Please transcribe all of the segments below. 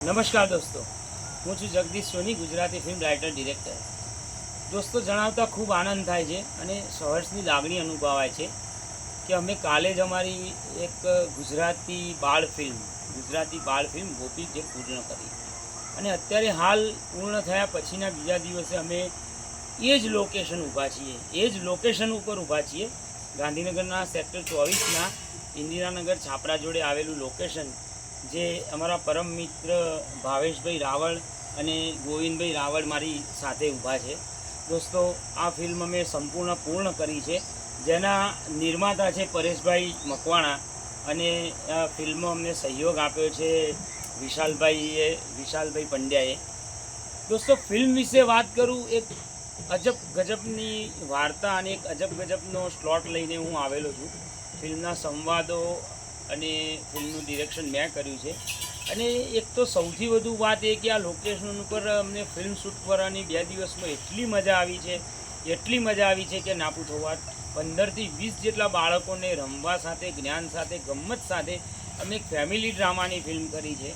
નમસ્કાર દોસ્તો, હું છું જગદીશ સોની, ગુજરાતી ફિલ્મ રાઇટર ડિરેક્ટર. દોસ્તો, જણાવતા ખૂબ આનંદ થાય છે અને સહર્ષની લાગણી અનુભવાય છે કે અમે કાલે જ અમારી એક ગુજરાતી બાળ ફિલ્મ ગોપી જે પૂર્ણ કરી અને અત્યારે હાલ પૂર્ણ થયા પછીના બીજા દિવસે અમે એ જ લોકેશન ઉપર ઊભા છીએ. ગાંધીનગરના સેક્ટર 24ના ઇન્દિરાનગર છાપરા જોડે આવેલું લોકેશન, જે અમારા પરમ મિત્ર ભાવેશભાઈ રાવળ અને ગોવિંદભાઈ રાવળ મારી સાથે ઊભા છે. દોસ્તો, આ ફિલ્મ અમે સંપૂર્ણ પૂર્ણ કરી છે, જેના નિર્માતા છે પરેશભાઈ મકવાણા અને આ ફિલ્મમાં અમને સહયોગ આપ્યો છે વિશાલભાઈ પંડ્યાએ. દોસ્તો, ફિલ્મ વિશે વાત કરું, એક અજબ ગજબની વાર્તા અને એક અજબ ગજબનો સ્લોટ લઈને હું આવેલો છું. ફિલ્મના સંવાદો અને ફિલ્મનું ડિરેક્શન મેં કર્યું છે. અને એક તો સૌથી વધુ વાત એ કે આ લોકેશન ઉપર અમને ફિલ્મ શૂટ કરવાની 2 દિવસમાં એટલી મજા આવી છે કે ના પૂછો વાત. 15થી 20 જેટલા બાળકોને રમવા સાથે, જ્ઞાન સાથે, ગમ્મત સાથે અમે એક ફેમિલી ડ્રામાની ફિલ્મ કરી છે.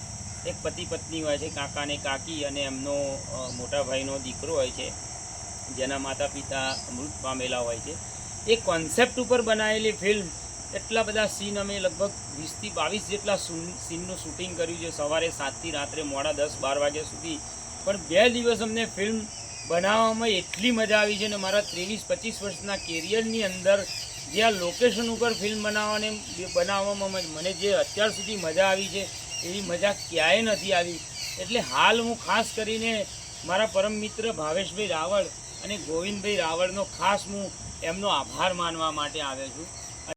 એક પતિ પત્ની હોય છે, કાકા ને કાકી, અને એમનો મોટા ભાઈનો દીકરો હોય છે, જેના માતા પિતા મૃત પામેલા હોય છે. એ કોન્સેપ્ટ ઉપર બનાવેલી ફિલ્મ. એટલા બધા સીન અમે લગભગ 20થી 22 જેટલા સીનનું શૂટિંગ કર્યું છે, સવારે 7થી રાત્રે મોડા 10-12 વાગ્યા સુધી. પણ 2 દિવસ અમને ફિલ્મ બનાવવામાં એટલી મજા આવી છે ને મારા 23-25 વર્ષના કેરિયરની અંદર જે આ લોકેશન ઉપર ફિલ્મ બનાવવામાં મને જે અત્યાર સુધી મજા આવી છે એવી મજા ક્યાંય નથી આવી. એટલે હાલ હું ખાસ કરીને મારા પરમ મિત્ર ભાવેશભાઈ રાવળ અને ગોવિંદભાઈ રાવળનો ખાસ હું એમનો આભાર માનવા માટે આવ્યો છું.